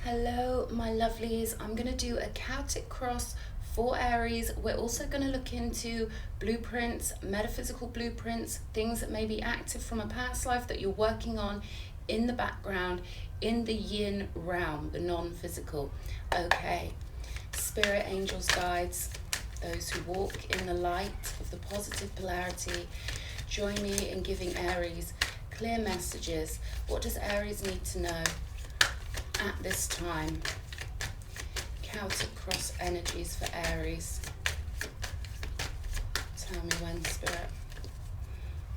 Hello, my lovelies. I'm going to do a chaotic cross for Aries. We're also going to look into blueprints, metaphysical blueprints, things that may be active from a past life that you're working on in the background, in the yin realm, the non-physical. Okay, spirit, angels, guides, those who walk in the light of the positive polarity, join me in giving Aries clear messages. What does Aries need to know at this time? Chaotic cross energies for Aries. Tell me when, Spirit.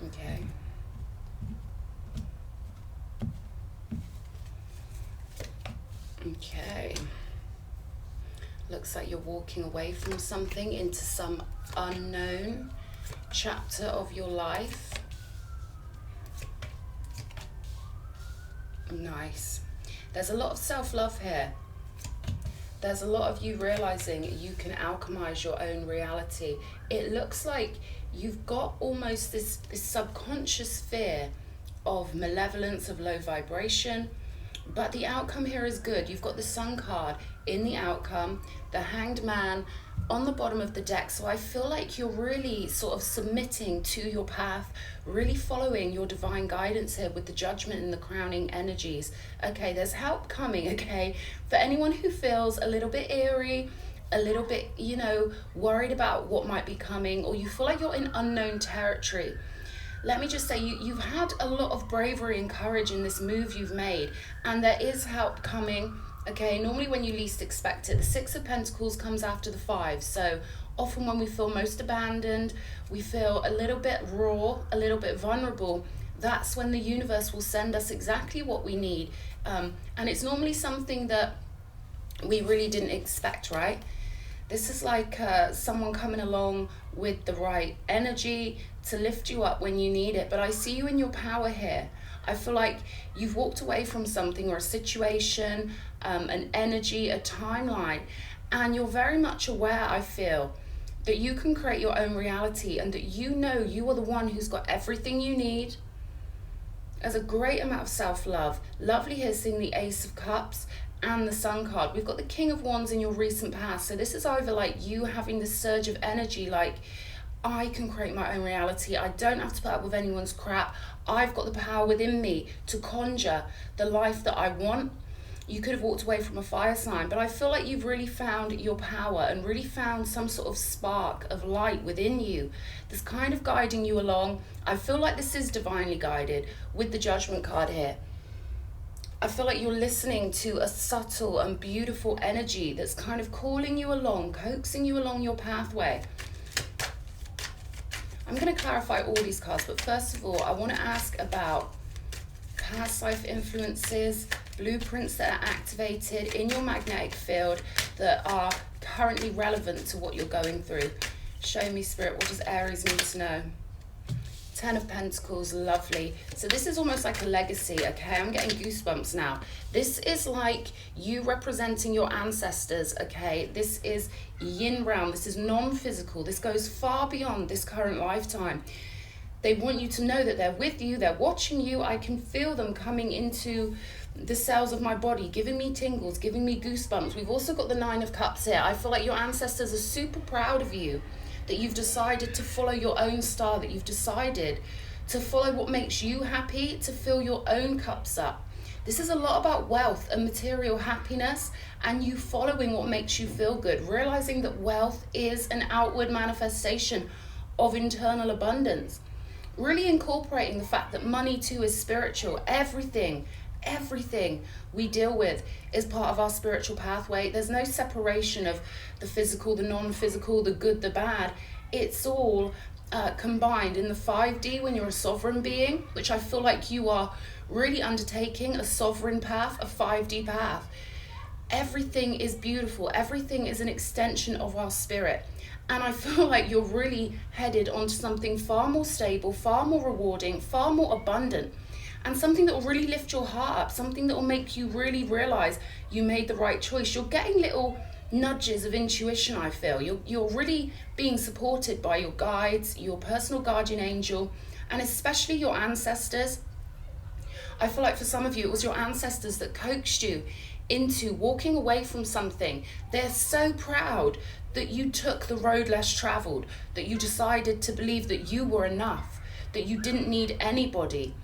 Okay. Okay. Looks like you're walking away from something into some unknown chapter of your life. Nice. There's a lot of self-love here. There's a lot of you realizing you can alchemize your own reality. It looks like you've got almost this subconscious fear of malevolence, of low vibration, but the outcome here is good. You've got the Sun card in the outcome, the Hanged Man on the bottom of the deck. So I feel like you're really sort of submitting to your path, really following your divine guidance here with the Judgment and the crowning energies. Okay, there's help coming, okay? For anyone who feels a little bit eerie, a little bit, worried about what might be coming, or you feel like you're in unknown territory, let me just say you've had a lot of bravery and courage in this move you've made, and there is help coming. Okay, normally when you least expect it, the Six of Pentacles comes after the Five. So often when we feel most abandoned, we feel a little bit raw, a little bit vulnerable, that's when the universe will send us exactly what we need. And it's normally something that we really didn't expect, right? This is like someone coming along with the right energy to lift you up when you need it. But I see you in your power here. I feel like you've walked away from something or a situation, an energy, a timeline, and you're very much aware, I feel, that you can create your own reality and that you are the one who's got everything you need. There's a great amount of self-love. Lovely here seeing the Ace of Cups and the Sun card. We've got the King of Wands in your recent past. So this is either like you having this surge of energy, like, I can create my own reality. I don't have to put up with anyone's crap. I've got the power within me to conjure the life that I want. You could have walked away from a fire sign, but I feel like you've really found your power and really found some sort of spark of light within you that's kind of guiding you along. I feel like this is divinely guided with the Judgment card here. I feel like you're listening to a subtle and beautiful energy that's kind of calling you along, coaxing you along your pathway. I'm going to clarify all these cards, but first of all, I want to ask about past life influences, blueprints that are activated in your magnetic field that are currently relevant to what you're going through. Show me, Spirit, what does Aries need to know? Ten of Pentacles, lovely. So this is almost like a legacy, okay? I'm getting goosebumps now. This is like you representing your ancestors, okay? This is yin realm. This is non-physical. This goes far beyond this current lifetime. They want you to know that they're with you. They're watching you. I can feel them coming into the cells of my body, giving me tingles, giving me goosebumps. We've also got the Nine of Cups here. I feel like your ancestors are super proud of you, that you've decided to follow your own star, that you've decided to follow what makes you happy, to fill your own cups up. This is a lot about wealth and material happiness and you following what makes you feel good, realizing that wealth is an outward manifestation of internal abundance. Really incorporating the fact that money too is spiritual. Everything we deal with is part of our spiritual pathway. There's no separation of the physical, the non-physical, the good, the bad. It's all combined in the 5D when you're a sovereign being, which I feel like you are really undertaking a sovereign path, a 5D path. Everything is beautiful. Everything is an extension of our spirit. And I feel like you're really headed onto something far more stable, far more rewarding, far more abundant. And something that will really lift your heart up, something that will make you really realize you made the right choice. You're getting little nudges of intuition, I feel. You're really being supported by your guides, your personal guardian angel, and especially your ancestors. I feel like for some of you, it was your ancestors that coaxed you into walking away from something. They're so proud that you took the road less traveled, that you decided to believe that you were enough, that you didn't need anybody.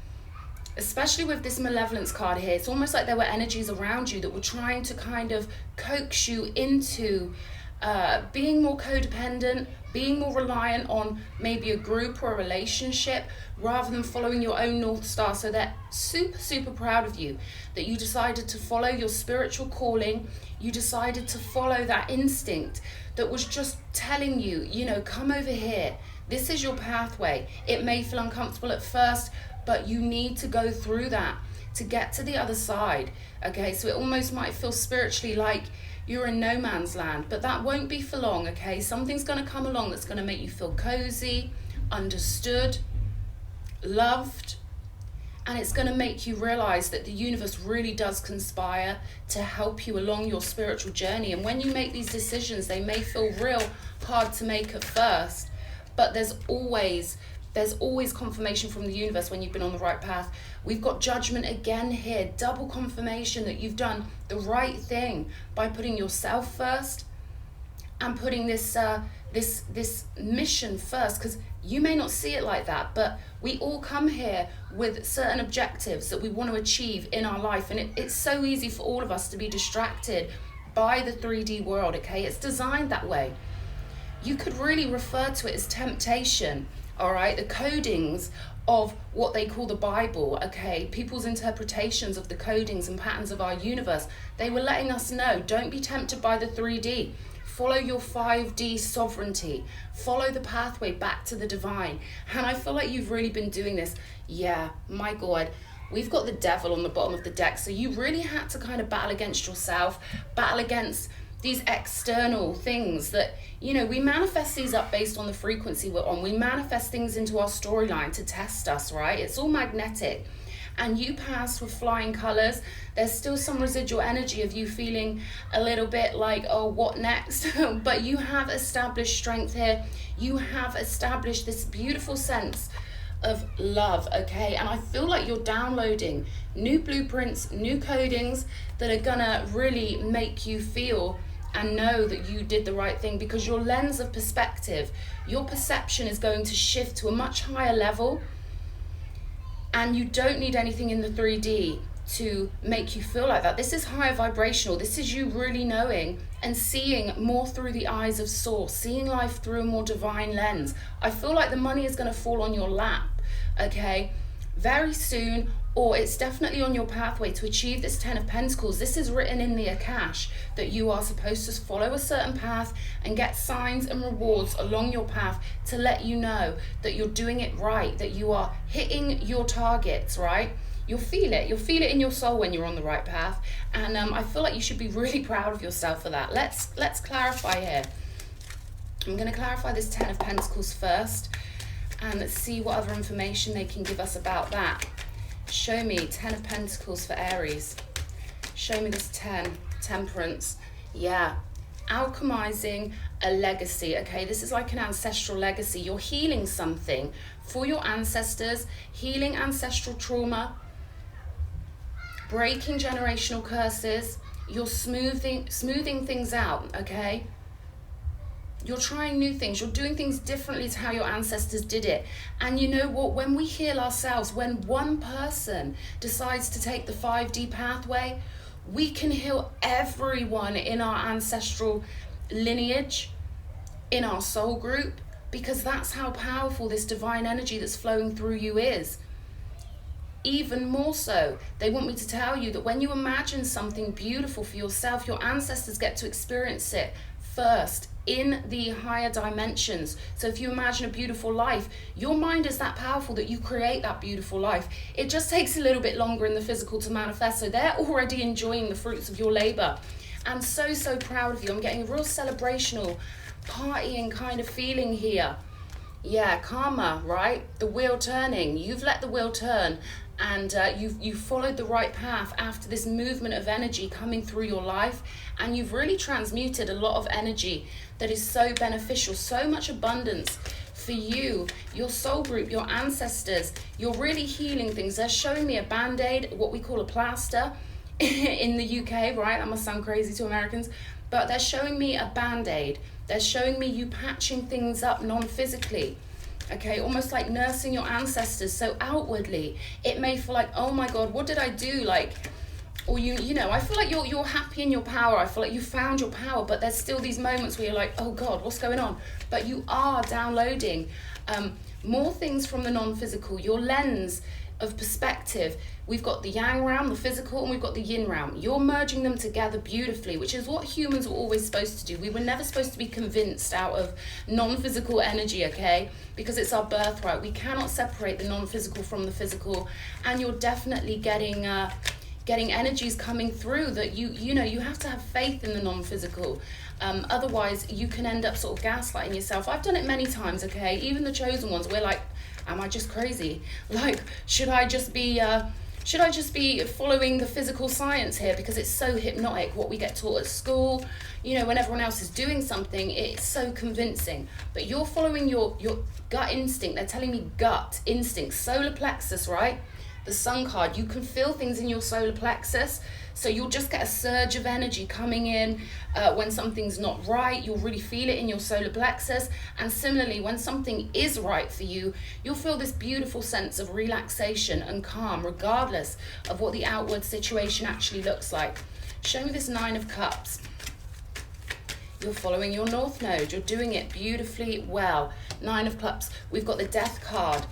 Especially with this malevolence card here, it's almost like there were energies around you that were trying to kind of coax you into being more codependent, being more reliant on maybe a group or a relationship rather than following your own North Star. So they're super, super proud of you that you decided to follow your spiritual calling. You decided to follow that instinct that was just telling you, you know, come over here. This is your pathway. It may feel uncomfortable at first, but you need to go through that to get to the other side. Okay, so it almost might feel spiritually like you're in no man's land, but that won't be for long. Okay, something's going to come along that's going to make you feel cozy, understood, loved, and it's going to make you realize that the universe really does conspire to help you along your spiritual journey. And when you make these decisions, they may feel real hard to make at first, but there's always confirmation from the universe when you've been on the right path. We've got judgment again here, double confirmation that you've done the right thing by putting yourself first and putting this mission first, because you may not see it like that, but we all come here with certain objectives that we want to achieve in our life, and it's so easy for all of us to be distracted by the 3D world. Okay, it's designed that way. You could really refer to it as temptation. All right, the codings of what they call the Bible, okay, people's interpretations of the codings and patterns of our universe, they were letting us know, don't be tempted by the 3D. Follow your 5D sovereignty. Follow the pathway back to the divine. And I feel like you've really been doing this. Yeah, my God. We've got the devil on the bottom of the deck. So you really had to kind of battle against yourself, battle against these external things that, you know, we manifest these up based on the frequency we're on. We manifest things into our storyline to test us, right? It's all magnetic. And you passed with flying colors. There's still some residual energy of you feeling a little bit like, oh, what next? But you have established strength here. You have established this beautiful sense of love, okay? And I feel like you're downloading new blueprints, new codings that are gonna really make you feel and know that you did the right thing, because your lens of perspective, your perception is going to shift to a much higher level, and you don't need anything in the 3D to make you feel like that. This is higher vibrational. This is you really knowing and seeing more through the eyes of source, seeing life through a more divine lens. I feel like the money is going to fall on your lap, okay, very soon, or it's definitely on your pathway to achieve this 10 of Pentacles. This is written in the Akash that you are supposed to follow a certain path and get signs and rewards along your path to let you know that you're doing it right, that you are hitting your targets, right? You'll feel it in your soul when you're on the right path, and I feel like you should be really proud of yourself for that. Let's clarify here. I'm going to clarify this 10 of Pentacles first, and let's see what other information they can give us about that. Show me 10 of Pentacles for Aries. Show me this 10, Temperance. Yeah, alchemizing a legacy, okay? This is like an ancestral legacy. You're healing something for your ancestors, healing ancestral trauma, breaking generational curses. You're smoothing things out, okay? You're trying new things. You're doing things differently to how your ancestors did it. And you know what? When we heal ourselves, when one person decides to take the 5D pathway, we can heal everyone in our ancestral lineage, in our soul group, because that's how powerful this divine energy that's flowing through you is. Even more so, they want me to tell you that when you imagine something beautiful for yourself, your ancestors get to experience it first in the higher dimensions. So if you imagine a beautiful life, your mind is that powerful that you create that beautiful life. It just takes a little bit longer in the physical to manifest. So they're already enjoying the fruits of your labor. I'm so proud of you. I'm getting a real celebrational, partying kind of feeling here. Yeah, karma, right? The wheel turning. You've let the wheel turn, and you've followed the right path after this movement of energy coming through your life, and you've really transmuted a lot of energy that is so beneficial, so much abundance for you, your soul group, your ancestors. You're really healing things. They're showing me a band-aid, what we call a plaster, in the UK, right? That must sound crazy to Americans, but they're showing me a band-aid. They're showing me you patching things up non-physically, okay? Almost like nursing your ancestors. So outwardly, it may feel like, oh my God, what did I do? Like, or you know, I feel like you're happy in your power. I feel like you found your power, but there's still these moments where you're like, oh God, what's going on? But you are downloading more things from the non-physical, your lens of perspective. We've got the yang realm, the physical, and we've got the yin realm. You're merging them together beautifully, which is what humans were always supposed to do. We were never supposed to be convinced out of non-physical energy, okay? Because it's our birthright. We cannot separate the non-physical from the physical, and you're definitely getting energies coming through that you know, you have to have faith in the non-physical. Otherwise you can end up sort of gaslighting yourself. I've done it many times, okay? Even the chosen ones, we're like, am I just crazy? Like, should I just be following the physical science here because it's so hypnotic what we get taught at school? You know, when everyone else is doing something, it's so convincing. But you're following your gut instinct. They're telling me gut instinct, solar plexus, right? The sun card, you can feel things in your solar plexus, so you'll just get a surge of energy coming in when something's not right. You'll really feel it in your solar plexus, and similarly, when something is right for you, you'll feel this beautiful sense of relaxation and calm, regardless of what the outward situation actually looks like. Show me this 9 of Cups. You're following your North Node. You're doing it beautifully well. 9 of Cups. We've got the Death card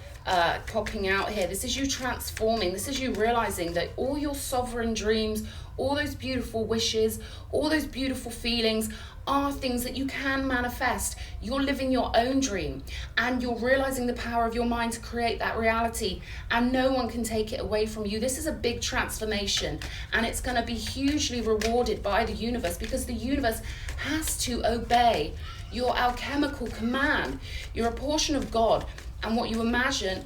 popping out here. This is you transforming. This is you realizing that all your sovereign dreams, all those beautiful wishes, all those beautiful feelings are things that you can manifest. You're living your own dream, and you're realizing the power of your mind to create that reality, and no one can take it away from you. This is a big transformation, and it's going to be hugely rewarded by the universe, because the universe has to obey your alchemical command. You're a portion of God, and what you imagine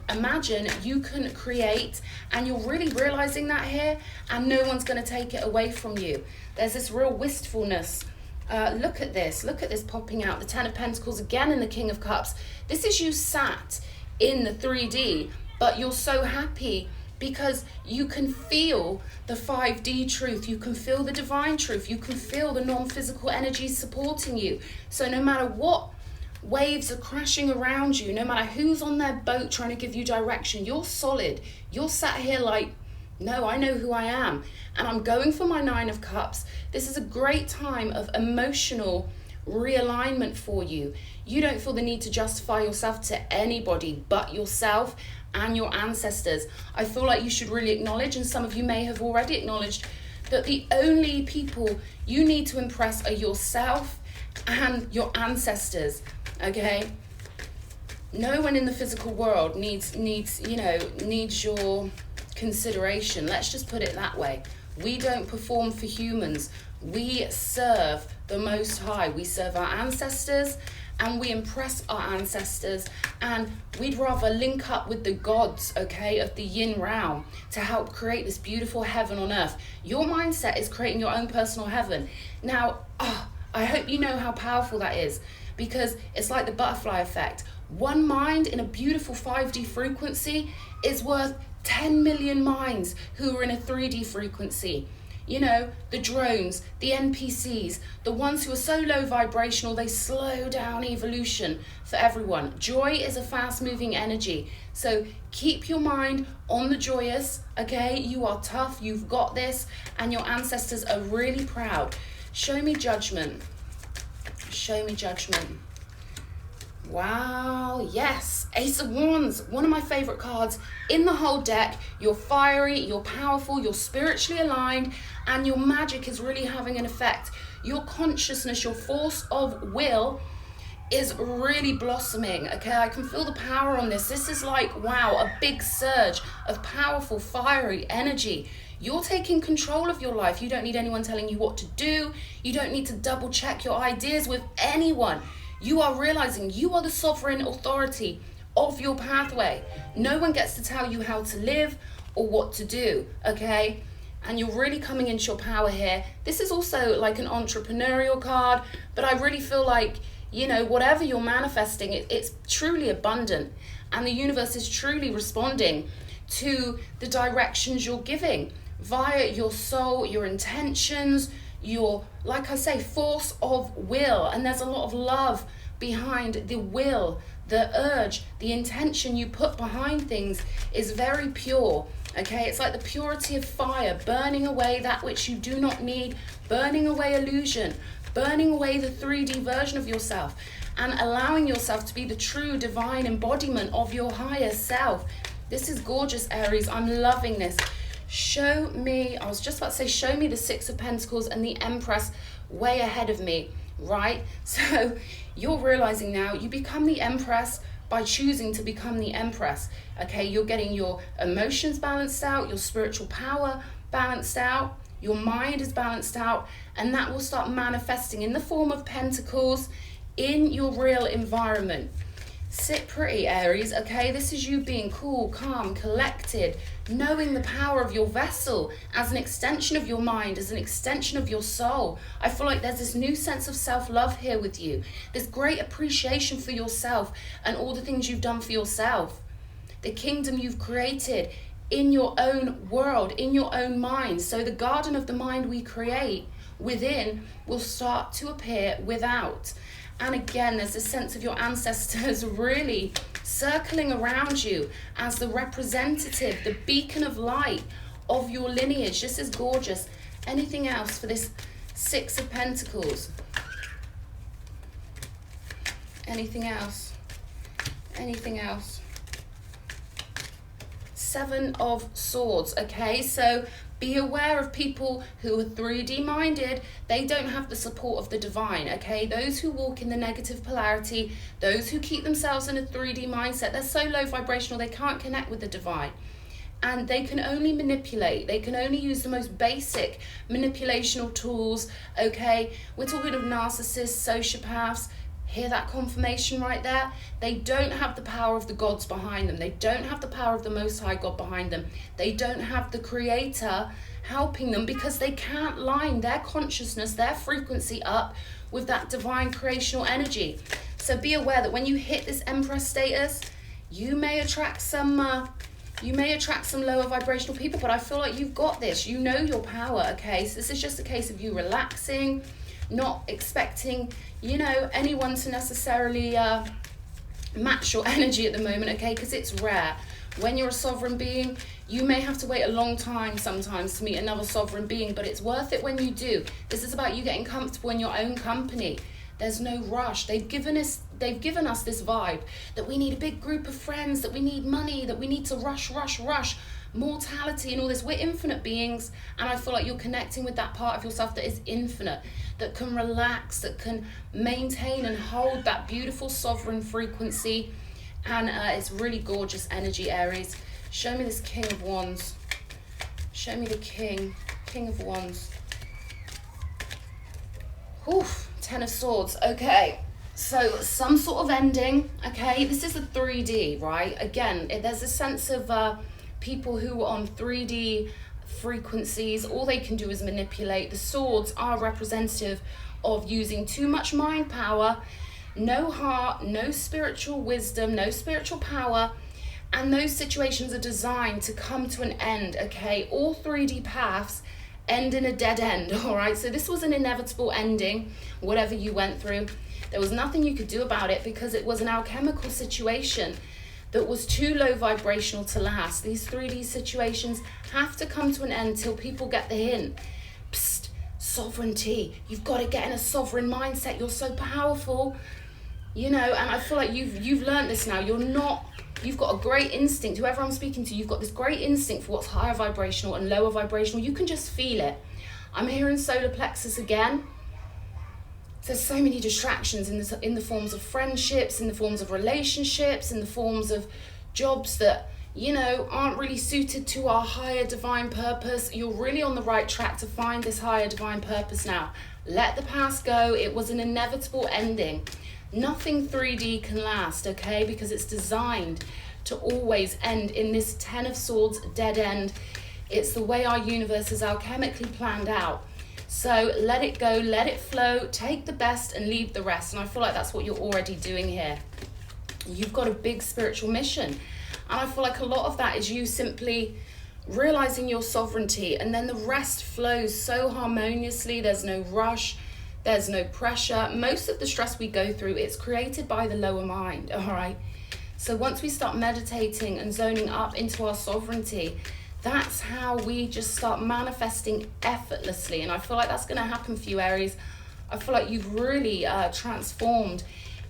you can create, and you're really realizing that here, and no one's going to take it away from you. There's this real wistfulness. Look at this popping out. The 10 of Pentacles again, and the King of Cups. This is you sat in the 3D, but you're so happy because you can feel the 5D truth. You can feel the divine truth. You can feel the non-physical energies supporting you. So no matter what waves are crashing around you, no matter who's on their boat trying to give you direction, you're solid. You're sat here like, no, I know who I am, and I'm going for my 9 of Cups. This is a great time of emotional realignment for you. You don't feel the need to justify yourself to anybody but yourself and your ancestors. I feel like you should really acknowledge, and some of you may have already acknowledged, that the only people you need to impress are yourself and your ancestors, okay? No one in the physical world needs your consideration. Let's just put it that way. We don't perform for humans. We serve the Most High. We serve our ancestors, and we impress our ancestors, and we'd rather link up with the gods, okay, of the yin realm to help create this beautiful heaven on earth. Your mindset is creating your own personal heaven. Now, I hope you know how powerful that is, because it's like the butterfly effect. One mind in a beautiful 5D frequency is worth 10 million minds who are in a 3D frequency. You know, the drones, the NPCs, the ones who are so low vibrational, they slow down evolution for everyone. Joy is a fast-moving energy. So keep your mind on the joyous, okay? You are tough, you've got this, and your ancestors are really proud. Show me Judgment. Show me Judgment. Wow, yes, Ace of Wands, one of my favorite cards in the whole deck. You're fiery, you're powerful, you're spiritually aligned, and your magic is really having an effect. Your consciousness, your force of will is really blossoming, okay? I can feel the power on this. This is like, wow, a big surge of powerful, fiery energy. You're taking control of your life. You don't need anyone telling you what to do. You don't need to double check your ideas with anyone. You are realizing you are the sovereign authority of your pathway. No one gets to tell you how to live or what to do, okay? And you're really coming into your power here. This is also like an entrepreneurial card, but I really feel like, you know, whatever you're manifesting, it's truly abundant, and the universe is truly responding to the directions you're giving. via your soul, your intentions, your, like I say, force of will. And there's a lot of love behind the will, the urge, the intention you put behind things is very pure. Okay, it's like the purity of fire, burning away that which you do not need, burning away illusion, burning away the 3D version of yourself, and allowing yourself to be the true divine embodiment of your higher self. This is gorgeous, Aries. I'm loving this. Show me, I was just about to say, show me the Six of Pentacles and the Empress way ahead of me, right? So you're realizing now you become the Empress by choosing to become the Empress. Okay, you're getting your emotions balanced out, your spiritual power balanced out, your mind is balanced out, and that will start manifesting in the form of pentacles in your real environment. Sit pretty, Aries, okay? This is you being cool, calm, collected, knowing the power of your vessel as an extension of your mind, as an extension of your soul. I feel like there's this new sense of self-love here with you, this great appreciation for yourself and all the things you've done for yourself, the kingdom you've created in your own world, in your own mind. So the garden of the mind we create within will start to appear without. And again, there's a sense of your ancestors really circling around you as the representative, the beacon of light of your lineage. This is gorgeous. Anything else for this Six of Pentacles? Anything else? Anything else? Seven of Swords, okay? So be aware of people who are 3D minded. They don't have the support of the divine, okay? Those who walk in the negative polarity, those who keep themselves in a 3D mindset, they're so low vibrational, they can't connect with the divine. And they can only manipulate. They can only use the most basic manipulational tools, okay? We're talking of narcissists, sociopaths. Hear that confirmation right there? They don't have the power of the gods behind them. They don't have the power of the Most High God behind them. They don't have the Creator helping them because they can't line their consciousness, their frequency up with that divine creational energy. So be aware that when you hit this Empress status, you may attract some lower vibrational people, but I feel like you've got this. You know your power, okay? So this is just a case of you relaxing, not expecting, you know, anyone to necessarily match your energy at the moment, okay? Because it's rare. When you're a sovereign being, you may have to wait a long time sometimes to meet another sovereign being, but it's worth it when you do. This is about you getting comfortable in your own company. There's no rush. They've given us this vibe that we need a big group of friends, that we need money, that we need to rush, mortality and all this. We're infinite beings, and I feel like you're connecting with that part of yourself that is infinite, that can relax, that can maintain and hold that beautiful sovereign frequency. And it's really gorgeous energy, Aries. Show me this King of Wands. Show me the King of Wands. Oof, Ten of Swords. Okay, so some sort of ending, okay? This is a 3D, right? Again, there's a sense of people who are on 3D frequencies. All they can do is manipulate. The swords are representative of using too much mind power, no heart, no spiritual wisdom, no spiritual power, and those situations are designed to come to an end, okay? All 3D paths end in a dead end, all right? So this was an inevitable ending, whatever you went through. There was nothing you could do about it because it was an alchemical situation that was too low vibrational to last. These 3D situations have to come to an end till people get the hint. Psst, sovereignty. You've got to get in a sovereign mindset. You're so powerful, you know, and I feel like you've learned this now. You've got a great instinct. Whoever I'm speaking to, you've got this great instinct for what's higher vibrational and lower vibrational. You can just feel it. I'm hearing solar plexus again. There's so many distractions in the forms of friendships, in the forms of relationships, in the forms of jobs that, you know, aren't really suited to our higher divine purpose. You're really on the right track to find this higher divine purpose now. Let the past go. It was an inevitable ending. Nothing 3D can last, okay? Because it's designed to always end in this Ten of Swords dead end. It's the way our universe is alchemically planned out. So let it go, let it flow, take the best and leave the rest. And I feel like that's what you're already doing here. You've got a big spiritual mission. And I feel like a lot of that is you simply realizing your sovereignty, and then the rest flows so harmoniously. There's no rush, there's no pressure. Most of the stress we go through, it's created by the lower mind, all right? So once we start meditating and zoning up into our sovereignty, that's how we just start manifesting effortlessly. And I feel like that's going to happen for you, Aries. I feel like you've really transformed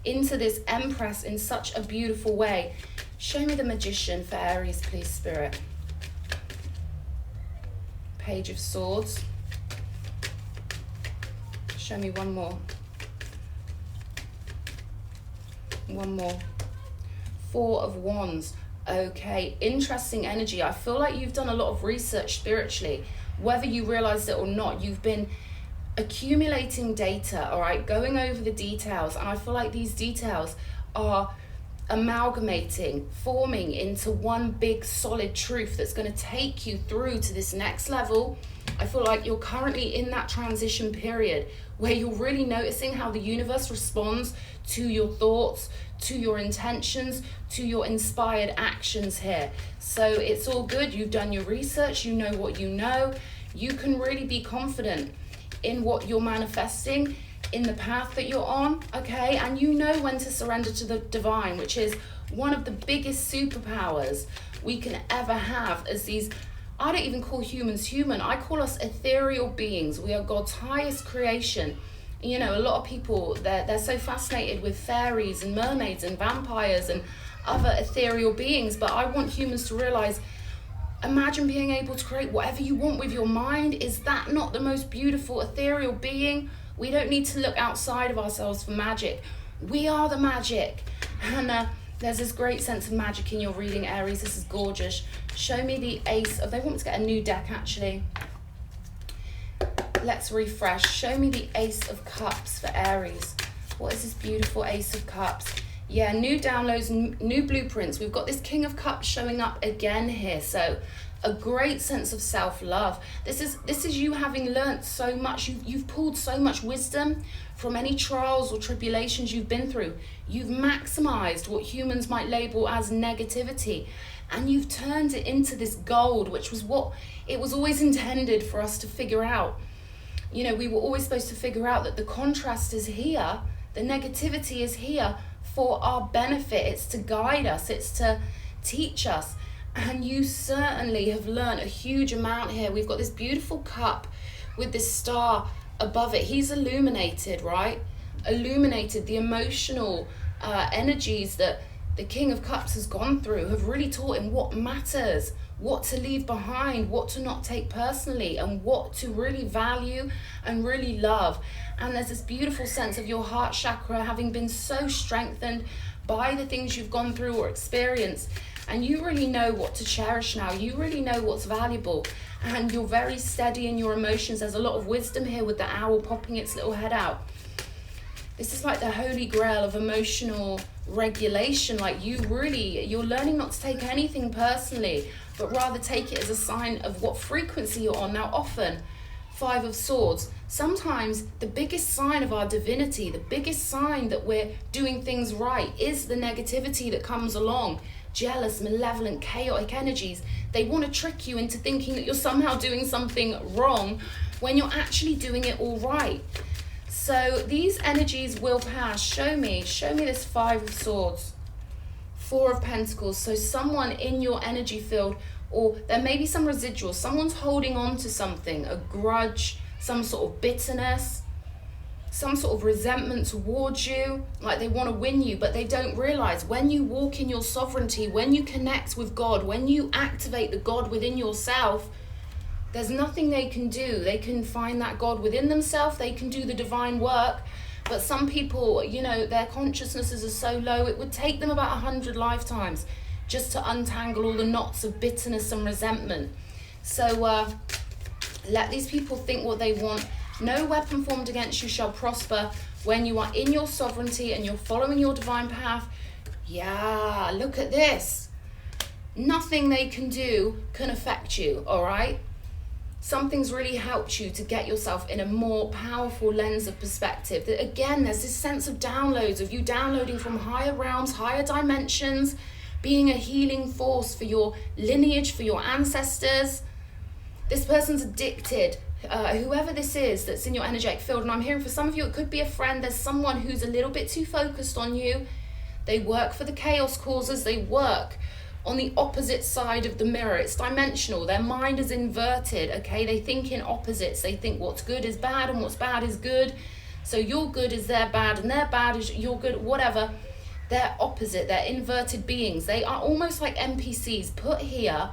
into this Empress in such a beautiful way. Show me the Magician for Aries, please, Spirit. Page of Swords. Show me one more. One more. Four of Wands. Okay, interesting energy. I feel like you've done a lot of research spiritually. Whether you realized it or not, you've been accumulating data, all right, going over the details. And I feel like these details are amalgamating, forming into one big solid truth that's going to take you through to this next level. I feel like you're currently in that transition period where you're really noticing how the universe responds to your thoughts, to your intentions, to your inspired actions here. So it's all good. You've done your research. You know what you know. You can really be confident in what you're manifesting, in the path that you're on, okay? And you know when to surrender to the divine, which is one of the biggest superpowers we can ever have as these, I don't even call humans human, I call us ethereal beings. We are God's highest creation. You know, a lot of people, they're so fascinated with fairies and mermaids and vampires and other ethereal beings, but I want humans to realize, imagine being able to create whatever you want with your mind. Is that not the most beautiful ethereal being? We don't need to look outside of ourselves for magic. We are the magic. And there's this great sense of magic in your reading, Aries. This is gorgeous. Show me the Ace of... They want me to get a new deck, actually. Let's refresh. Show me the Ace of Cups for Aries. What is this beautiful Ace of Cups? Yeah, new downloads, new blueprints. We've got this King of Cups showing up again here. So a great sense of self-love. This is you having learnt so much. You've pulled so much wisdom from any trials or tribulations you've been through. You've maximized what humans might label as negativity, and you've turned it into this gold, which was what it was always intended for us to figure out. You know, we were always supposed to figure out that the contrast is here, the negativity is here for our benefit. It's to guide us, it's to teach us. And you certainly have learned a huge amount here. We've got this beautiful cup with this star above it. He's illuminated, right? Illuminated. The emotional energies that the King of Cups has gone through have really taught him what matters, what to leave behind, what to not take personally, and what to really value and really love. And there's this beautiful sense of your heart chakra having been so strengthened by the things you've gone through or experienced. And you really know what to cherish now. You really know what's valuable. And you're very steady in your emotions. There's a lot of wisdom here with the owl popping its little head out. This is like the holy grail of emotional regulation. Like you're learning not to take anything personally, but rather take it as a sign of what frequency you're on. Now often, Five of Swords, sometimes the biggest sign of our divinity, the biggest sign that we're doing things right is the negativity that comes along. Jealous, malevolent, chaotic energies. They want to trick you into thinking that you're somehow doing something wrong when you're actually doing it all right. So these energies will pass. Show me this Five of Swords. Four of Pentacles. So someone in your energy field, or there may be some residual, someone's holding on to something, a grudge, some sort of bitterness, some sort of resentment towards you, like they want to win you, but they don't realize when you walk in your sovereignty, when you connect with God, when you activate the God within yourself, there's nothing they can do. They can find that God within themselves, they can do the divine work, but some people, you know, their consciousnesses are so low, it would take them about 100 lifetimes just to untangle all the knots of bitterness and resentment. So let these people think what they want. No weapon formed against you shall prosper when you are in your sovereignty and you're following your divine path. Yeah, look at this. Nothing they can do can affect you, all right? Something's really helped you to get yourself in a more powerful lens of perspective. Again, there's this sense of downloads, of you downloading from higher realms, higher dimensions, being a healing force for your lineage, for your ancestors. This person's addicted. Whoever this is that's in your energetic field, and I'm hearing for some of you, it could be a friend. There's someone who's a little bit too focused on you. They work for the chaos causers. They work on the opposite side of the mirror. It's dimensional. Their mind is inverted, okay? They think in opposites. They think what's good is bad and what's bad is good. So your good is their bad and their bad is your good, whatever. They're opposite. They're inverted beings. They are almost like NPCs put here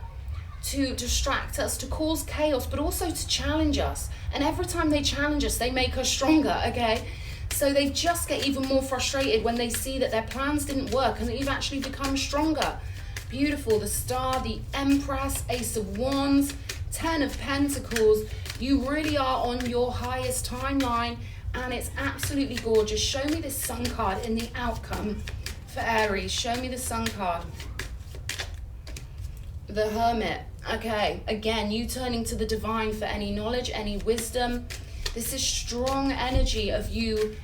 to distract us, to cause chaos, but also to challenge us. And every time they challenge us, they make us stronger, okay? So they just get even more frustrated when they see that their plans didn't work and that you've actually become stronger. Beautiful. The Star, the Empress, Ace of Wands, 10 of Pentacles. You really are on your highest timeline, and it's absolutely gorgeous. Show me the Sun card in the outcome for Aries. Show me the Sun card. The Hermit. Okay, again, you turning to the divine for any knowledge, any wisdom. This is strong energy of you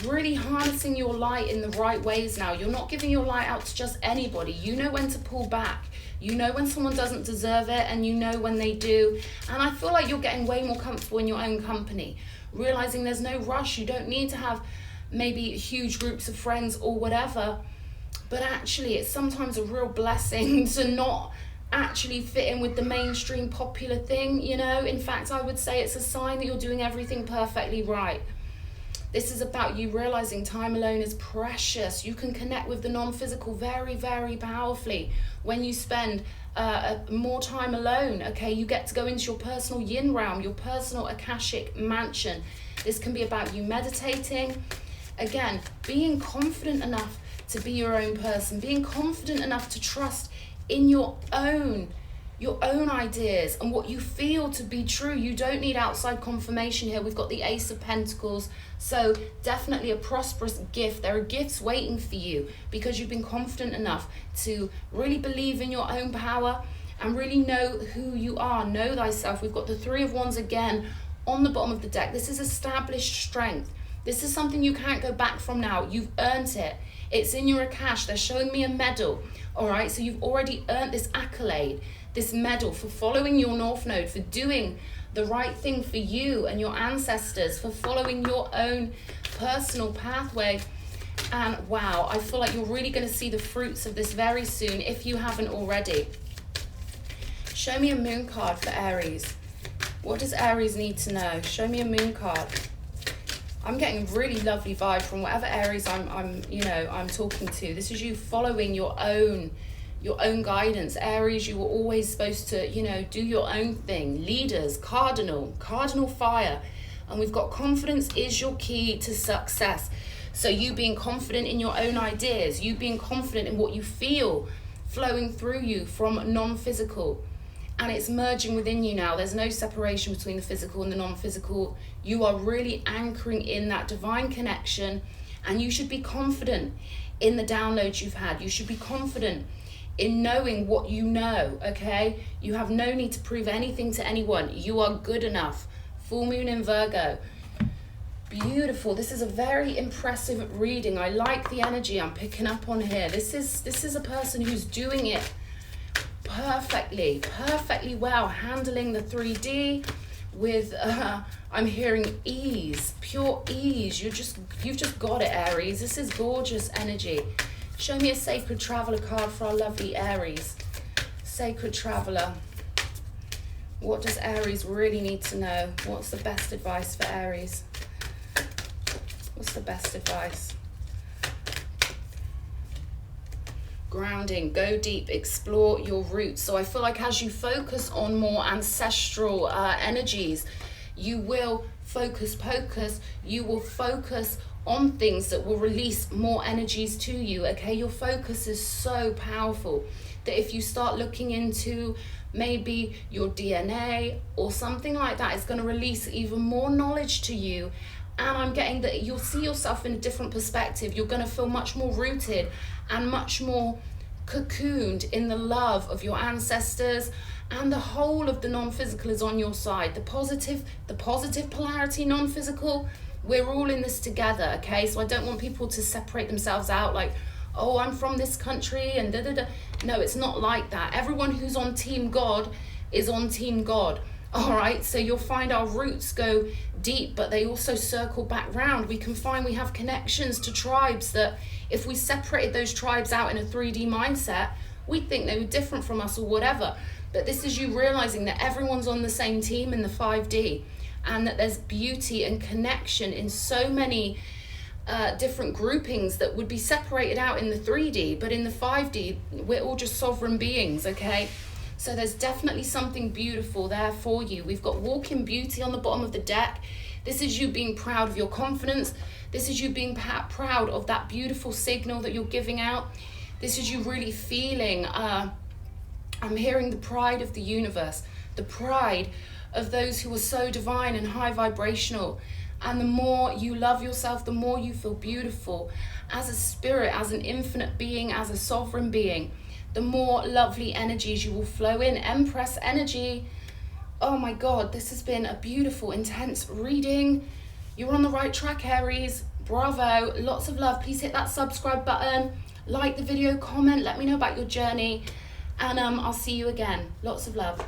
really harnessing your light in the right ways now. You're not giving your light out to just anybody. You know when to pull back. You know when someone doesn't deserve it, and you know when they do. And I feel like you're getting way more comfortable in your own company, realizing there's no rush. You don't need to have maybe huge groups of friends or whatever, but actually it's sometimes a real blessing to not actually fit in with the mainstream popular thing, you know. In fact, I would say it's a sign that you're doing everything perfectly right. This is about you realizing time alone is precious. You can connect with the non-physical very, very powerfully when you spend more time alone, okay? You get to go into your personal yin realm, your personal Akashic mansion. This can be about you meditating. Again, being confident enough to be your own person, being confident enough to trust in your own ideas and what you feel to be true. You don't need outside confirmation here. We've got the Ace of Pentacles, so definitely a prosperous gift. There are gifts waiting for you because you've been confident enough to really believe in your own power and really know who you are. Know thyself. We've got the Three of Wands again on the bottom of the deck. This is established strength. This is something you can't go back from now. You've earned it. It's in your Akash. They're showing me a medal. All right, so you've already earned this accolade, this medal for following your North Node, for doing the right thing for you and your ancestors, for following your own personal pathway. And wow, I feel like you're really going to see the fruits of this very soon if you haven't already. Show me a moon card for Aries. What does Aries need to know? Show me a moon card. I'm getting a really lovely vibe from whatever Aries I'm talking to. This is you following your own guidance. Aries, you were always supposed to, do your own thing. Leaders, cardinal fire. And we've got confidence is your key to success. So you being confident in your own ideas, you being confident in what you feel flowing through you from non-physical. And it's merging within you now. There's no separation between the physical and the non-physical. You are really anchoring in that divine connection, and you should be confident in the downloads you've had. You should be confident in knowing what you know, okay? You have no need to prove anything to anyone. You are good enough. Full moon in Virgo. Beautiful. This is a very impressive reading. I like the energy I'm picking up on here. This is a person who's doing it perfectly well, handling the 3D with I'm hearing ease, pure ease. You've just got it, Aries. This is gorgeous energy. Show me a Sacred Traveler card for our lovely Aries. Sacred Traveler. What does Aries really need to know? What's the best advice for Aries? What's the best advice? Grounding, go deep, explore your roots. So I feel like as you focus on more ancestral energies, you will focus, you will focus on things that will release more energies to you, okay? Your focus is so powerful that if you start looking into maybe your DNA or something like that, it's going to release even more knowledge to you. And I'm getting that you'll see yourself in a different perspective. You're going to feel much more rooted and much more cocooned in the love of your ancestors, and the whole of the non-physical is on your side. The positive polarity, non-physical, we're all in this together, okay? So I don't want people to separate themselves out like, oh, I'm from this country and da da da. No, it's not like that. Everyone who's on Team God is on Team God. All right, so you'll find our roots go deep, but they also circle back round. We can find we have connections to tribes that if we separated those tribes out in a 3D mindset, we'd think they were different from us or whatever. But this is you realizing that everyone's on the same team in the 5D, and that there's beauty and connection in so many different groupings that would be separated out in the 3D, but in the 5D, we're all just sovereign beings, okay? So there's definitely something beautiful there for you. We've got walking beauty on the bottom of the deck. This is you being proud of your confidence. This is you being proud of that beautiful signal that you're giving out. This is you really feeling, I'm hearing the pride of the universe, the pride of those who are so divine and high vibrational. And the more you love yourself, the more you feel beautiful as a spirit, as an infinite being, as a sovereign being, the more lovely energies you will flow in. Empress energy. Oh my God, this has been a beautiful, intense reading. You're on the right track, Aries. Bravo. Lots of love. Please hit that subscribe button, like the video, comment, let me know about your journey, and I'll see you again. Lots of love.